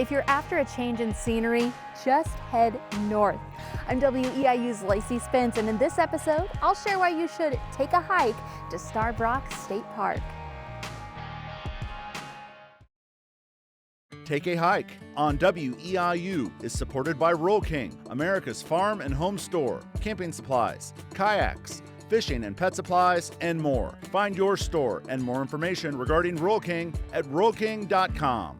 If you're after a change in scenery, just head north. I'm WEIU's Lacey Spence, and in this episode, I'll share why you should take a hike to Starved Rock State Park. Take a Hike on WEIU is supported by Roll King, America's farm and home store, camping supplies, kayaks, fishing and pet supplies, and more. Find your store and more information regarding Roll King at rollking.com.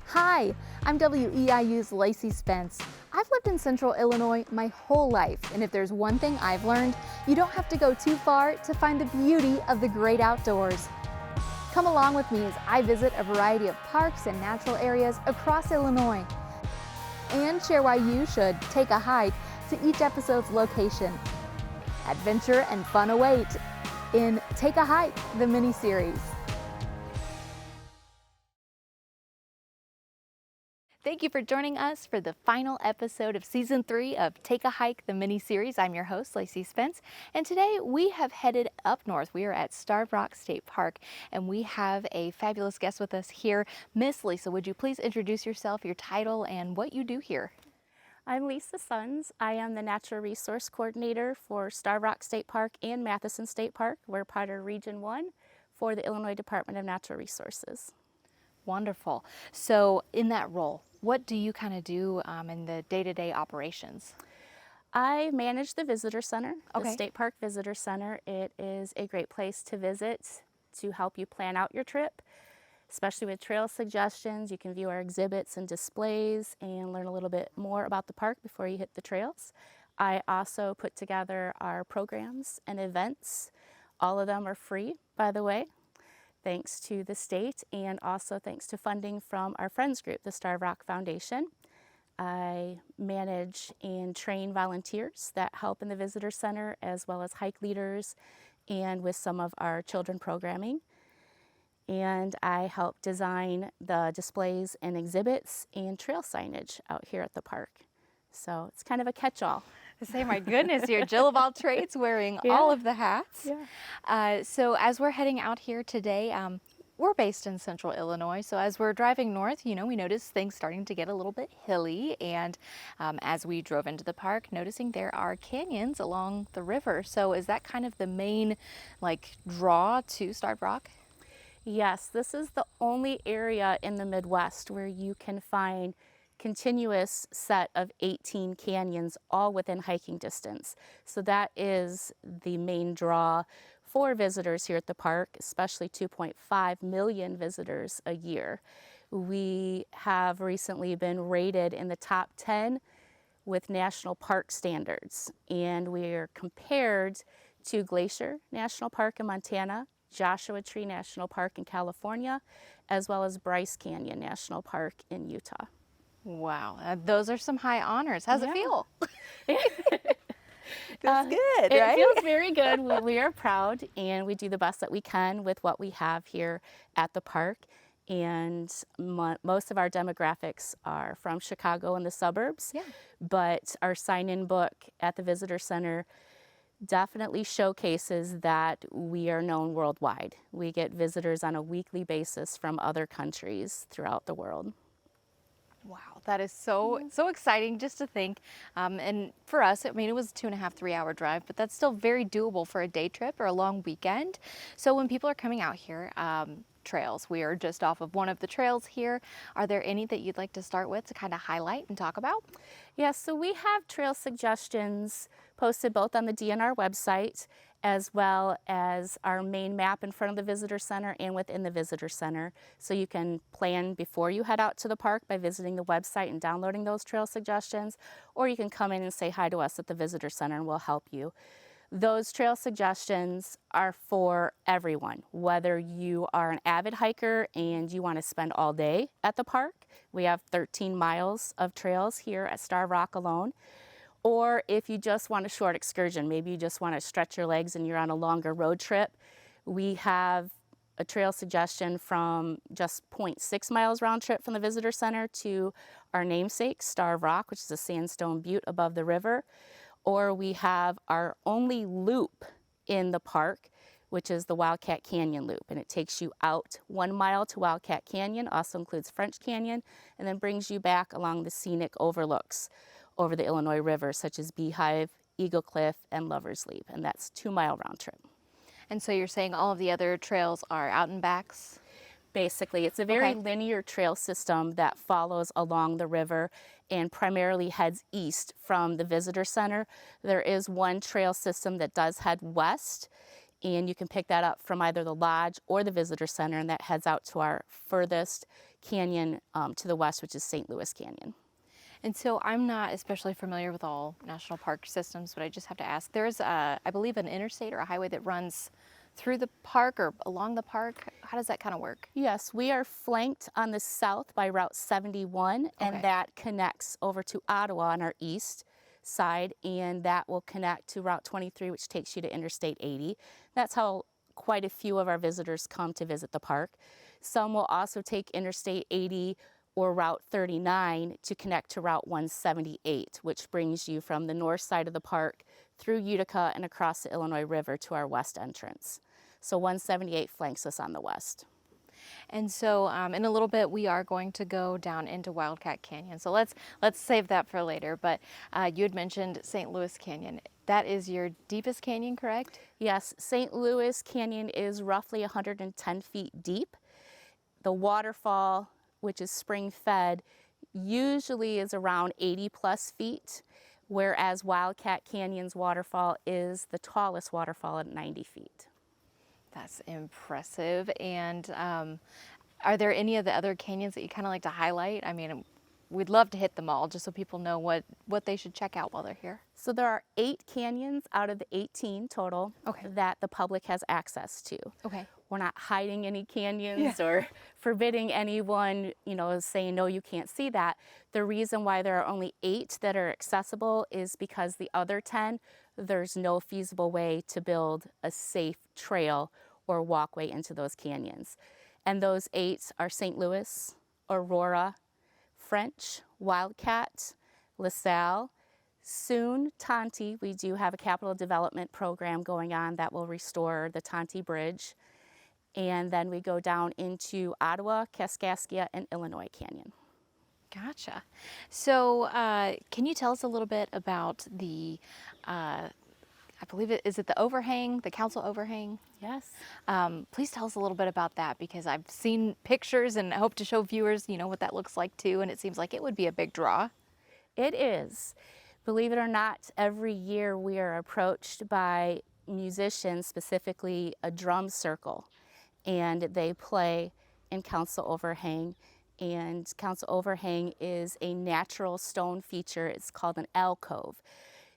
Hi, I'm WEIU's Lacey Spence. I've lived in Central Illinois my whole life, and if there's one thing I've learned, you don't have to go too far to find the beauty of the great outdoors. Come along with me as I visit a variety of parks and natural areas across Illinois, and share why you should take a hike to each episode's location. Adventure and fun await in Take a Hike, the mini-series. Thank you for joining us for the final episode of Season 3 of Take a Hike, the mini-series. I'm your host, Lacey Spence, and today we have headed up north. We are at Starved Rock State Park, and we have a fabulous guest with us here. Miss Lisa, would you please introduce yourself, your title, and what you do here? I'm Lisa Sons. I am the Natural Resource Coordinator for Starved Rock State Park and Matheson State Park. We're part of Region 1 for the Illinois Department of Natural Resources. Wonderful. So in that role, what do you kind of do in the day-to-day operations? I manage the Visitor Center, Okay. the State Park Visitor Center. It is a great place to visit to help you plan out your trip, especially with trail suggestions. You can view our exhibits and displays and learn a little bit more about the park before you hit the trails. I also put together our programs and events. All of them are free, by the way, thanks to the state and also thanks to funding from our friends group, the Starved Rock Foundation. I manage and train volunteers that help in the Visitor Center, as well as hike leaders and with some of our children programming. And I help design the displays and exhibits and trail signage out here at the park. So it's kind of a catch-all. To say, my goodness, you're Jill of all trades, wearing all of the hats. Yeah. So as we're heading out here today, we're based in Central Illinois. So as we're driving north, we noticed things starting to get a little bit hilly. And as we drove into the park, noticing there are canyons along the river. So is that kind of the main draw to Starved Rock? Yes, this is the only area in the Midwest where you can find continuous set of 18 canyons all within hiking distance. So that is the main draw for visitors here at the park, especially 2.5 million visitors a year. We have recently been rated in the top 10 with national park standards, and we are compared to Glacier National Park in Montana, Joshua Tree National Park in California, as well as Bryce Canyon National Park in Utah. Wow, those are some high honors. How's it feel? Feels good, right? It feels very good. We are proud, and we do the best that we can with what we have here at the park. And most of our demographics are from Chicago and the suburbs, but our sign-in book at the Visitor Center definitely showcases that we are known worldwide. We get visitors on a weekly basis from other countries throughout the world. Wow, that is so exciting just to think. And for us, it was a 2.5, 3 hour drive, but that's still very doable for a day trip or a long weekend. So when people are coming out here, trails, we are just off of one of the trails here. Are there any that you'd like to start with to kind of highlight and talk about? Yes, so we have trail suggestions posted both on the DNR website as well as our main map in front of the Visitor Center and within the Visitor Center. So you can plan before you head out to the park by visiting the website and downloading those trail suggestions, or you can come in and say hi to us at the Visitor Center and we'll help you. Those trail suggestions are for everyone, whether you are an avid hiker and you want to spend all day at the park. We have 13 miles of trails here at Starved Rock alone. Or if you just want a short excursion, maybe you just want to stretch your legs and you're on a longer road trip, we have a trail suggestion from just 0.6 miles round trip from the visitor center to our namesake, Star of Rock, which is a sandstone butte above the river. Or we have our only loop in the park, which is the Wildcat Canyon loop. And it takes you out 1 mile to Wildcat Canyon, also includes French Canyon, and then brings you back along the scenic overlooks over the Illinois River, such as Beehive, Eagle Cliff, and Lover's Leap. And that's 2 mile round trip. And so you're saying all of the other trails are out and backs? Basically, it's a very Okay. linear trail system that follows along the river and primarily heads east from the visitor center. There is one trail system that does head west, and you can pick that up from either the lodge or the visitor center, and that heads out to our furthest canyon to the west, which is St. Louis Canyon. And so I'm not especially familiar with all national park systems, but I just have to ask, there's, I believe, an interstate or a highway that runs through the park or along the park. How does that kind of work? Yes, we are flanked on the south by Route 71, and Okay. that connects over to Ottawa on our east side, and that will connect to Route 23, which takes you to Interstate 80. That's how quite a few of our visitors come to visit the park. Some will also take Interstate 80 or Route 39 to connect to Route 178, which brings you from the north side of the park through Utica and across the Illinois River to our west entrance. So 178 flanks us on the west. And so in a little bit, we are going to go down into Wildcat Canyon. So let's save that for later. But you had mentioned St. Louis Canyon. That is your deepest canyon, correct? Yes, St. Louis Canyon is roughly 110 feet deep. The waterfall, which is spring fed, usually is around 80 plus feet, whereas Wildcat Canyon's waterfall is the tallest waterfall at 90 feet. That's impressive. And are there any of the other canyons that you kind of like to highlight? I mean, we'd love to hit them all just so people know what they should check out while they're here. So there are 8 canyons out of the 18 total Okay. that the public has access to. Okay. We're not hiding any canyons or forbidding anyone, saying, no, you can't see that. The reason why there are only 8 that are accessible is because the other 10, there's no feasible way to build a safe trail or walkway into those canyons. And those 8 are St. Louis, Aurora, French, Wildcat, LaSalle. Soon, Tonti. We do have a capital development program going on that will restore the Tonti Bridge. And then we go down into Ottawa, Kaskaskia, and Illinois Canyon. Gotcha. So can you tell us a little bit about the, I believe is it the overhang, the Council Overhang? Yes. Please tell us a little bit about that, because I've seen pictures and I hope to show viewers, what that looks like too. And it seems like it would be a big draw. It is. Believe it or not, every year we are approached by musicians, specifically a drum circle, and they play in Council Overhang. And Council Overhang is a natural stone feature. It's called an alcove.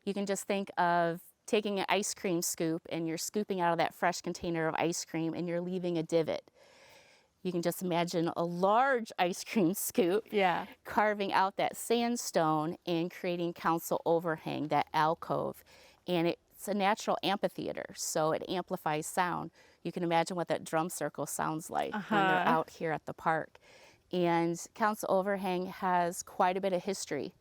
You can just think of taking an ice cream scoop and you're scooping out of that fresh container of ice cream and you're leaving a divot. You can just imagine a large ice cream scoop carving out that sandstone and creating Council Overhang, that alcove. And it's a natural amphitheater, so it amplifies sound. You can imagine what that drum circle sounds like when they're out here at the park. And Council Overhang has quite a bit of history,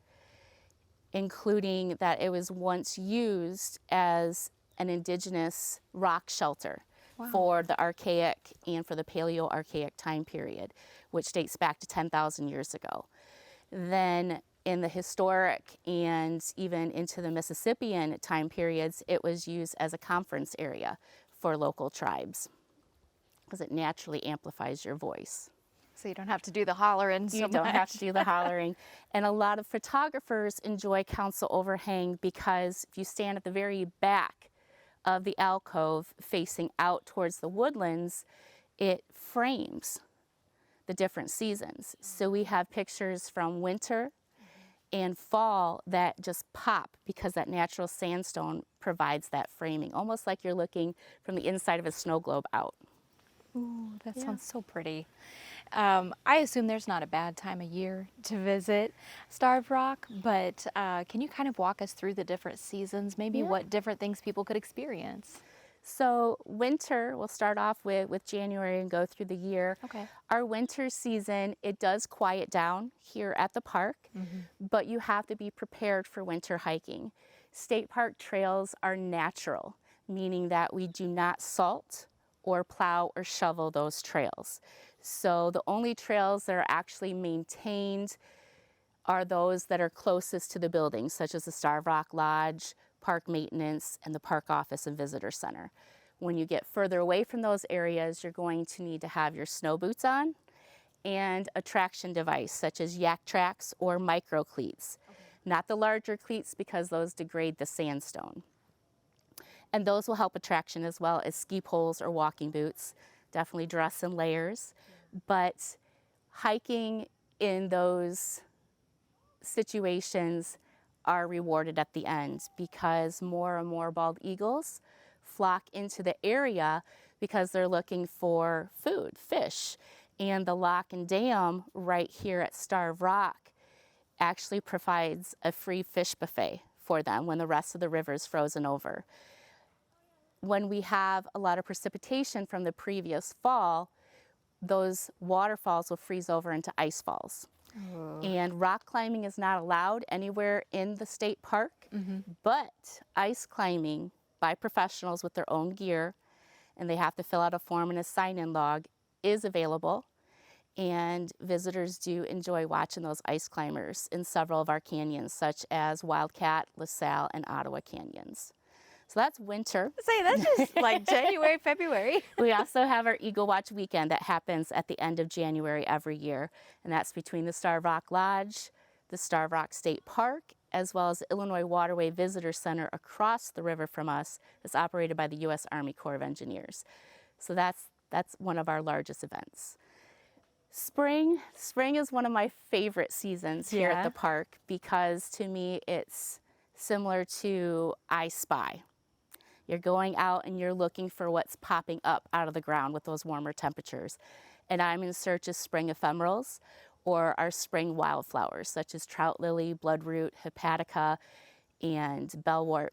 including that it was once used as an indigenous rock shelter. Wow. For the Archaic and for the Paleo-Archaic time period, which dates back to 10,000 years ago. Then in the historic and even into the Mississippian time periods, it was used as a conference area for local tribes because it naturally amplifies your voice. So you don't have to do the hollering so much. You don't have to do the hollering. And a lot of photographers enjoy Council Overhang because if you stand at the very back of the alcove facing out towards the woodlands, it frames the different seasons. So we have pictures from winter and fall that just pop because that natural sandstone provides that framing, almost like you're looking from the inside of a snow globe out. Ooh, that sounds so pretty. I assume there's not a bad time of year to visit Starved Rock, but can you kind of walk us through the different seasons, maybe what different things people could experience? So winter, we'll start off with January and go through the year. Okay. Our winter season, it does quiet down here at the park, but you have to be prepared for winter hiking. State park trails are natural, meaning that we do not salt or plow or shovel those trails. So the only trails that are actually maintained are those that are closest to the buildings, such as the Starved Rock Lodge, park maintenance, and the park office and visitor center. When you get further away from those areas, you're going to need to have your snow boots on and a traction device, such as yak tracks or micro cleats. Not the larger cleats, because those degrade the sandstone. And those will help with traction, as well as ski poles or walking boots. Definitely dress in layers. But hiking in those situations are rewarded at the end, because more and more bald eagles flock into the area because they're looking for food, fish. And the lock and dam right here at Starved Rock actually provides a free fish buffet for them when the rest of the river is frozen over. When we have a lot of precipitation from the previous fall, those waterfalls will freeze over into ice falls. And rock climbing is not allowed anywhere in the state park, but ice climbing by professionals with their own gear, and they have to fill out a form and a sign-in log, is available. And visitors do enjoy watching those ice climbers in several of our canyons, such as Wildcat, LaSalle, and Ottawa canyons. So that's winter. Say, that's just like January, February. We also have our Eagle Watch weekend that happens at the end of January every year, and that's between the Starved Rock Lodge, the Starved Rock State Park, as well as the Illinois Waterway Visitor Center across the river from us. It's operated by the U.S. Army Corps of Engineers. So that's one of our largest events. Spring is one of my favorite seasons here at the park, because to me it's similar to I Spy. You're going out and you're looking for what's popping up out of the ground with those warmer temperatures. And I'm in search of spring ephemerals or our spring wildflowers, such as trout lily, bloodroot, hepatica, and bellwort.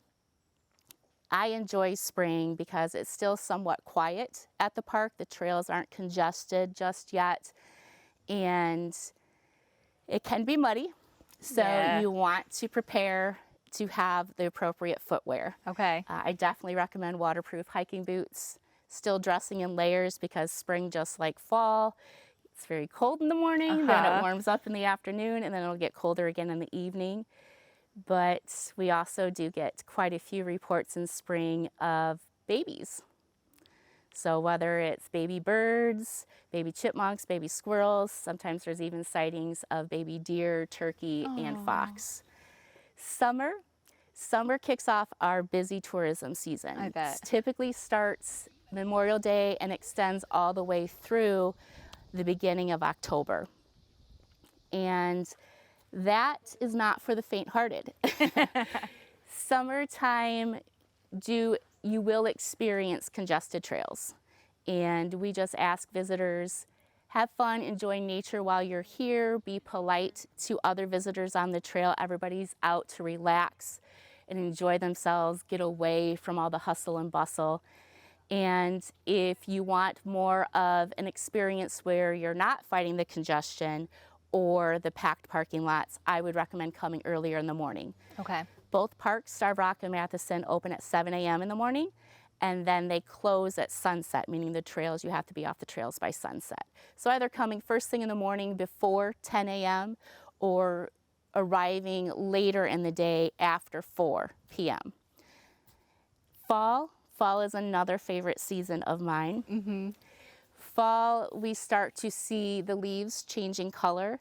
I enjoy spring because it's still somewhat quiet at the park. The trails aren't congested just yet, and it can be muddy. So you want to prepare to have the appropriate footwear. Okay. I definitely recommend waterproof hiking boots, still dressing in layers, because spring, just like fall, it's very cold in the morning, then it warms up in the afternoon, and then it'll get colder again in the evening. But we also do get quite a few reports in spring of babies. So whether it's baby birds, baby chipmunks, baby squirrels, sometimes there's even sightings of baby deer, turkey, and fox. Summer kicks off our busy tourism season. I bet. It typically starts Memorial Day and extends all the way through the beginning of October. And that is not for the faint-hearted. Summertime, you will experience congested trails. And we just ask visitors, have fun, enjoy nature while you're here, be polite to other visitors on the trail. Everybody's out to relax and enjoy themselves, get away from all the hustle and bustle. And if you want more of an experience where you're not fighting the congestion or the packed parking lots, I would recommend coming earlier in the morning. Okay. Both parks, Starved Rock and Matheson, open at 7 a.m. in the morning, and then they close at sunset, meaning the trails, you have to be off the trails by sunset. So either coming first thing in the morning before 10 a.m. or arriving later in the day after 4 p.m. Fall is another favorite season of mine. Fall, we start to see the leaves changing color,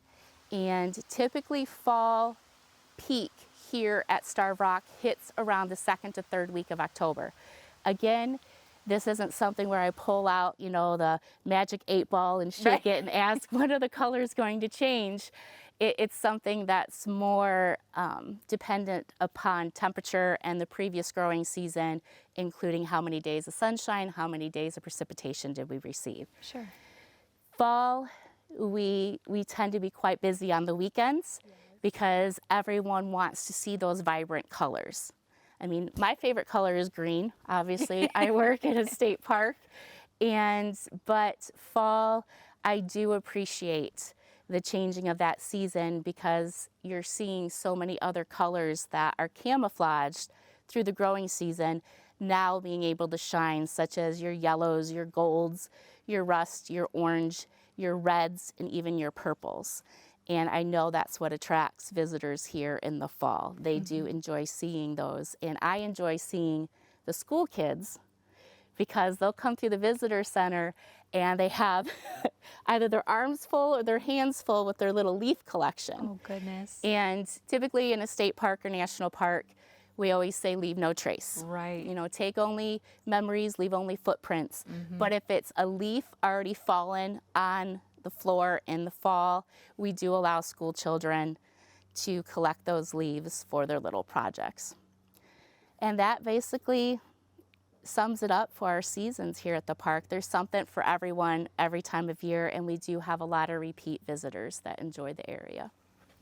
and typically fall peak here at Starved Rock hits around the 2nd to 3rd week of October. Again, this isn't something where I pull out, the magic 8-ball and shake it and ask, when are the colors going to change? It's something that's more dependent upon temperature and the previous growing season, including how many days of sunshine, how many days of precipitation did we receive. Sure. Fall, we tend to be quite busy on the weekends because everyone wants to see those vibrant colors. I mean, my favorite color is green. Obviously, I work at a state park, but fall, I do appreciate the changing of that season because you're seeing so many other colors that are camouflaged through the growing season now being able to shine, such as your yellows, your golds, your rust, your orange, your reds, and even your purples. And I know that's what attracts visitors here in the fall. They do enjoy seeing those. And I enjoy seeing the school kids because they'll come through the visitor center and they have either their arms full or their hands full with their little leaf collection. Oh, goodness. And typically in a state park or national park, we always say leave no trace. Right. You know, take only memories, leave only footprints. But if it's a leaf already fallen on the floor in the fall, we do allow school children to collect those leaves for their little projects. And that basically sums it up for our seasons here at the park. There's something for everyone every time of year, and we do have a lot of repeat visitors that enjoy the area.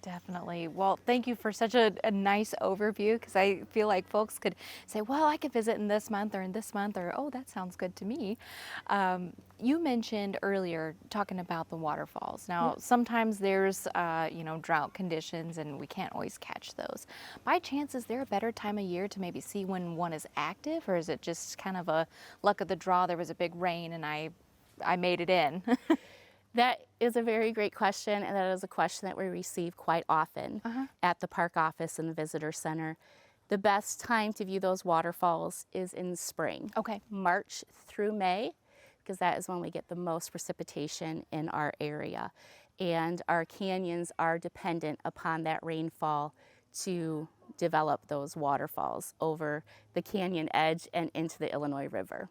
Definitely. Well, thank you for such a nice overview, because I feel like folks could say, well, I could visit in this month or in this month, or, oh, that sounds good to me. You mentioned earlier talking about the waterfalls. Now, sometimes there's, drought conditions and we can't always catch those. By chance, is there a better time of year to maybe see when one is active, or is it just kind of a luck of the draw? There was a big rain and I made it in. That is a very great question, and that is a question that we receive quite often at the park office and the visitor center. The best time to view those waterfalls is in spring. Okay. March through May, because that is when we get the most precipitation in our area. And our canyons are dependent upon that rainfall to develop those waterfalls over the canyon edge and into the Illinois River.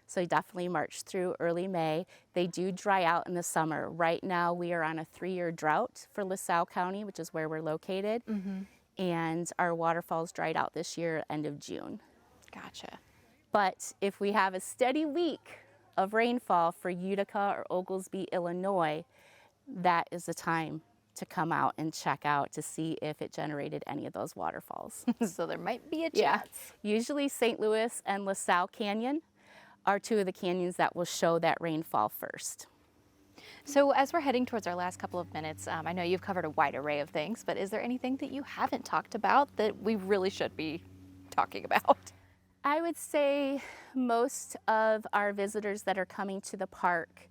So definitely March through early May. They do dry out in the summer. Right now we are on a 3-year drought for LaSalle County, which is where we're located. And our waterfalls dried out this year, end of June. Gotcha. But if we have a steady week of rainfall for Utica or Oglesby, Illinois, that is the time to come out and check out to see if it generated any of those waterfalls. So there might be a chance. Yeah. Usually St. Louis and LaSalle Canyon are two of the canyons that will show that rainfall first. So as we're heading towards our last couple of minutes, I know you've covered a wide array of things, but is there anything that you haven't talked about that we really should be talking about? I would say most of our visitors that are coming to the park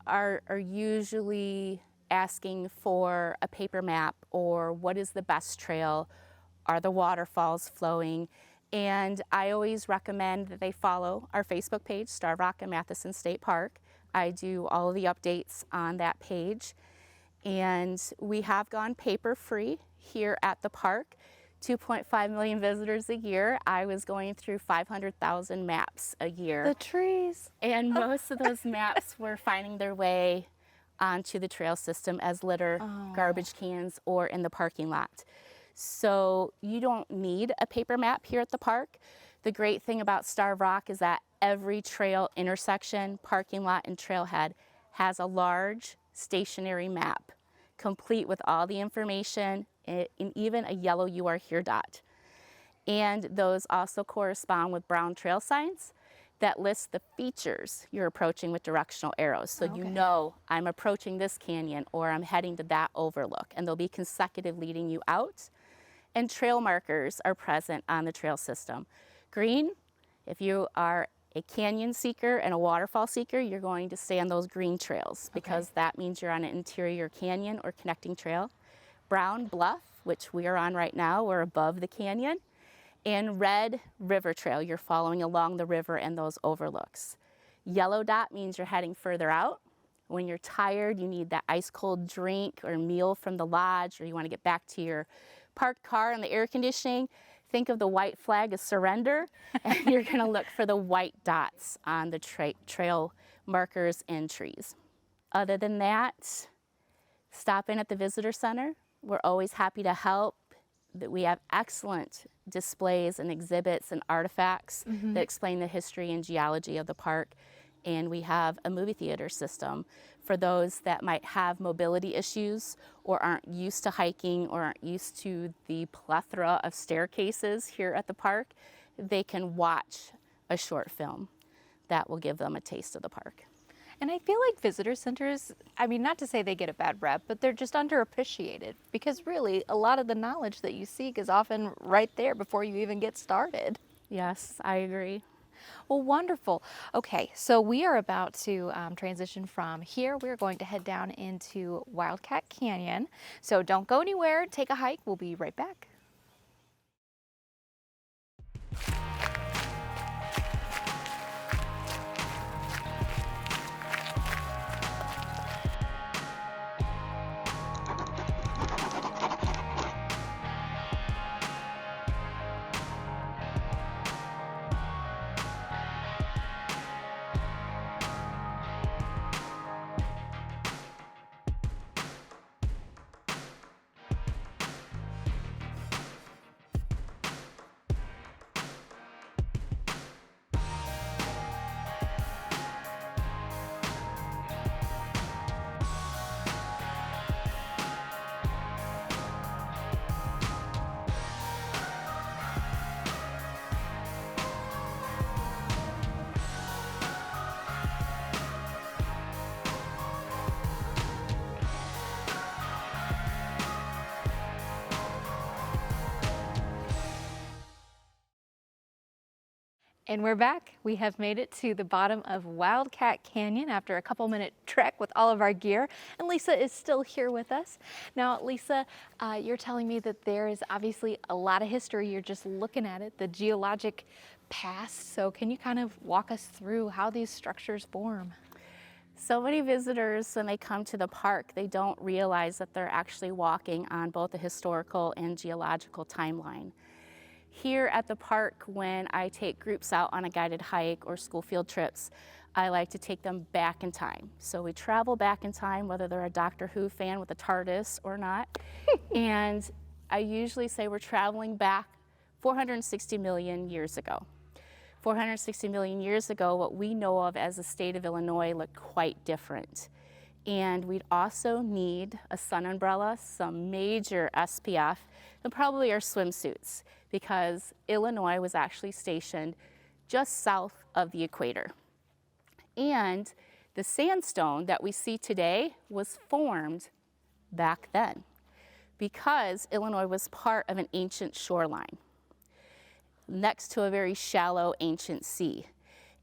are usually asking for a paper map, or what is the best trail, are the waterfalls flowing? And I always recommend that they follow our Facebook page, Starved Rock and Matheson State Park. I do all of the updates on that page. And we have gone paper free here at the park. 2.5 million visitors a year. I was going through 500,000 maps a year. The trees. And most of those maps were finding their way onto the trail system as litter, garbage cans, or in the parking lot. So you don't need a paper map here at the park. The great thing about Starved Rock is that every trail intersection, parking lot, and trailhead has a large stationary map, complete with all the information and even a yellow "You Are Here" dot. And those also correspond with brown trail signs that list the features you're approaching with directional arrows. So you know I'm approaching this canyon or I'm heading to that overlook, and they'll be consecutive leading you out. And trail markers are present on the trail system. Green, if you are a canyon seeker and a waterfall seeker, you're going to stay on those green trails because that means you're on an interior canyon or connecting trail. Brown, bluff, which we are on right now, we're above the canyon. And red, river trail, you're following along the river and those overlooks. Yellow dot means you're heading further out. When you're tired, you need that ice cold drink or meal from the lodge, or you want to get back to your parked car and the air conditioning, think of the white flag as surrender, and you're going to look for the white dots on the trail markers and trees. Other than that, stop in at the visitor center. We're always happy to help. We have excellent displays and exhibits and artifacts that explain the history and geology of the park. And we have a movie theater system for those that might have mobility issues or aren't used to hiking or aren't used to the plethora of staircases here at the park. They can watch a short film that will give them a taste of the park. And I feel like visitor centers, I mean, not to say they get a bad rep, but they're just underappreciated because really a lot of the knowledge that you seek is often right there before you even get started. Yes, I agree. Well, wonderful. Okay, so we are about to transition from here. We're going to head down into Wildcat Canyon. So don't go anywhere, take a hike. We'll be right back. And we're back. We have made it to the bottom of Wildcat Canyon after a couple-minute trek with all of our gear. And Lisa is still here with us. Now, Lisa, you're telling me that there is obviously a lot of history. You're just looking at it, the geologic past. So can you kind of walk us through how these structures form? So many visitors, when they come to the park, they don't realize that they're actually walking on both a historical and geological timeline. Here at the park, when I take groups out on a guided hike or school field trips, I like to take them back in time. So we travel back in time, whether they're a Doctor Who fan with a TARDIS or not. And I usually say we're traveling back 460 million years ago. 460 million years ago, what we know of as the state of Illinois looked quite different. And we'd also need a sun umbrella, some major SPF, and probably our swimsuits, because Illinois was actually stationed just south of the equator. And the sandstone that we see today was formed back then because Illinois was part of an ancient shoreline next to a very shallow ancient sea.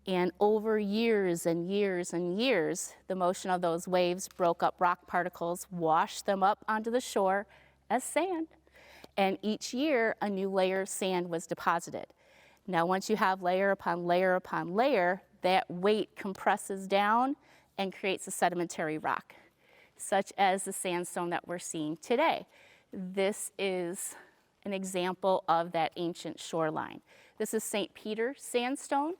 And over years and years and years, the motion of those waves broke up rock particles, washed them up onto the shore as sand. And each year, a new layer of sand was deposited. Now, once you have layer upon layer upon layer, that weight compresses down and creates a sedimentary rock, such as the sandstone that we're seeing today. This is an example of that ancient shoreline. This is St. Peter sandstone,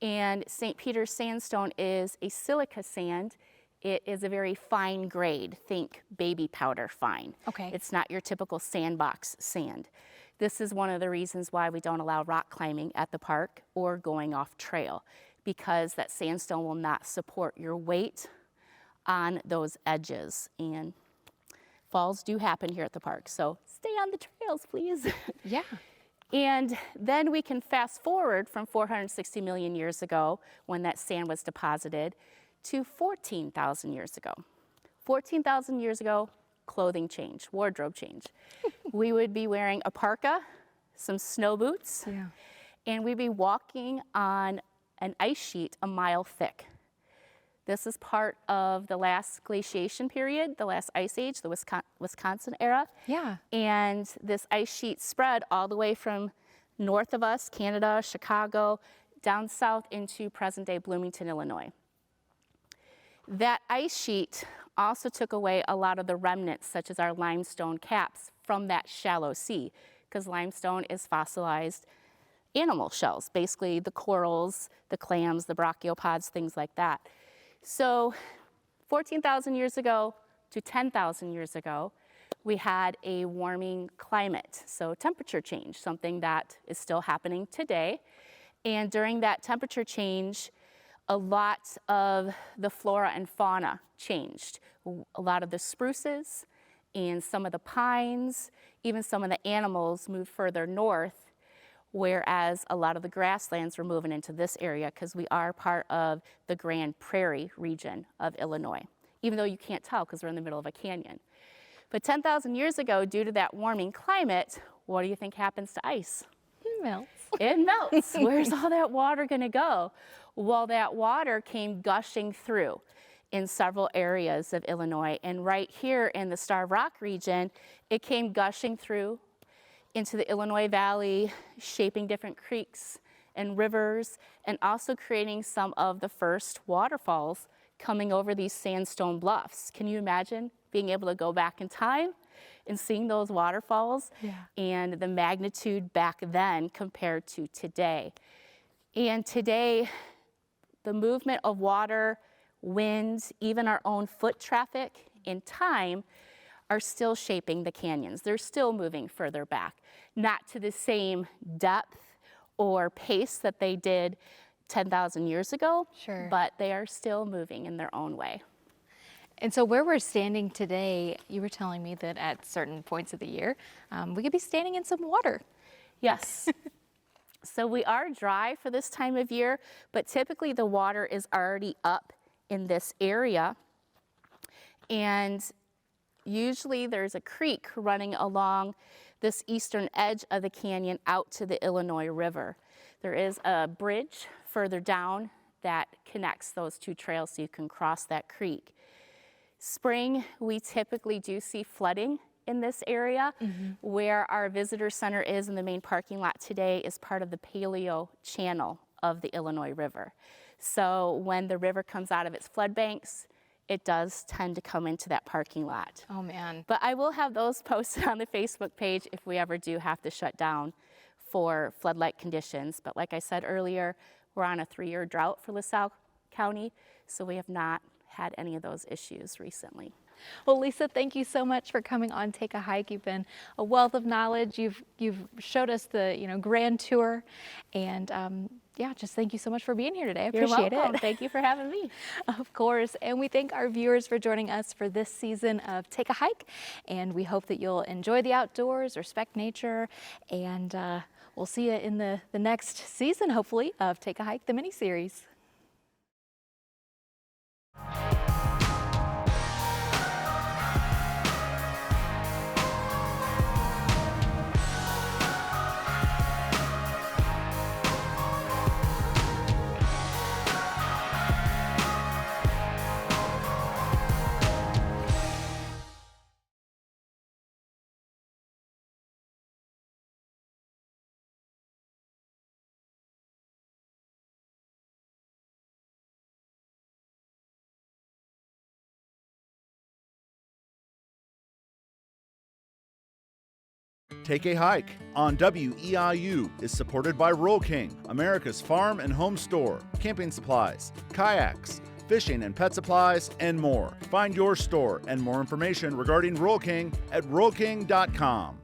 and St. Peter sandstone is a silica sand. It is a very fine grade, think baby powder fine. Okay. It's not your typical sandbox sand. This is one of the reasons why we don't allow rock climbing at the park or going off trail, because that sandstone will not support your weight on those edges. And falls do happen here at the park, so stay on the trails, please. Yeah. And then we can fast forward from 460 million years ago, when that sand was deposited, to 14,000 years ago. 14,000 years ago, clothing change, wardrobe change. We would be wearing a parka, some snow boots, and we'd be walking on an ice sheet a mile thick. This is part of the last glaciation period, the last ice age, the Wisconsin era. Yeah. And this ice sheet spread all the way from north of us, Canada, Chicago, down south into present-day Bloomington, Illinois. That ice sheet also took away a lot of the remnants, such as our limestone caps, from that shallow sea, because limestone is fossilized animal shells, basically the corals, the clams, the brachiopods, things like that. So 14,000 years ago to 10,000 years ago, we had a warming climate, so temperature change, something that is still happening today. And during that temperature change, a lot of the flora and fauna changed. A lot of the spruces and some of the pines, even some of the animals moved further north, whereas a lot of the grasslands were moving into this area because we are part of the Grand Prairie region of Illinois, even though you can't tell because we're in the middle of a canyon. But 10,000 years ago, due to that warming climate, what do you think happens to ice? It melts. It melts. Where's all that water going to go? Well, that water came gushing through in several areas of Illinois. And right here in the Starved Rock region, it came gushing through into the Illinois Valley, shaping different creeks and rivers, and also creating some of the first waterfalls coming over these sandstone bluffs. Can you imagine being able to go back in time and seeing those waterfalls and the magnitude back then compared to today? And today, the movement of water, wind, even our own foot traffic in time are still shaping the canyons. They're still moving further back, not to the same depth or pace that they did 10,000 years ago, but they are still moving in their own way. And so where we're standing today, you were telling me that at certain points of the year, we could be standing in some water. Yes. So we are dry for this time of year, but typically the water is already up in this area. And usually there's a creek running along this eastern edge of the canyon out to the Illinois River. There is a bridge further down that connects those two trails so you can cross that creek. Spring, we typically do see flooding in this area. Where our visitor center is in the main parking lot today is part of the paleo channel of the Illinois River. So when the river comes out of its flood banks, it does tend to come into that parking lot. Oh man. But I will have those posted on the Facebook page if we ever do have to shut down for flood-like conditions. But like I said earlier, we're on a 3-year drought for LaSalle County, so we have not had any of those issues recently. Well, Lisa, thank you so much for coming on Take a Hike. You've been a wealth of knowledge. You've showed us the grand tour, and yeah, just thank you so much for being here today. I appreciate it. Thank you for having me. Of course, and we thank our viewers for joining us for this season of Take a Hike, and we hope that you'll enjoy the outdoors, respect nature, and we'll see you in the next season, hopefully, of Take a Hike, the mini-series. Take a Hike on WEIU is supported by Roll King, America's farm and home store, camping supplies, kayaks, fishing and pet supplies, and more. Find your store and more information regarding Roll King at rollking.com.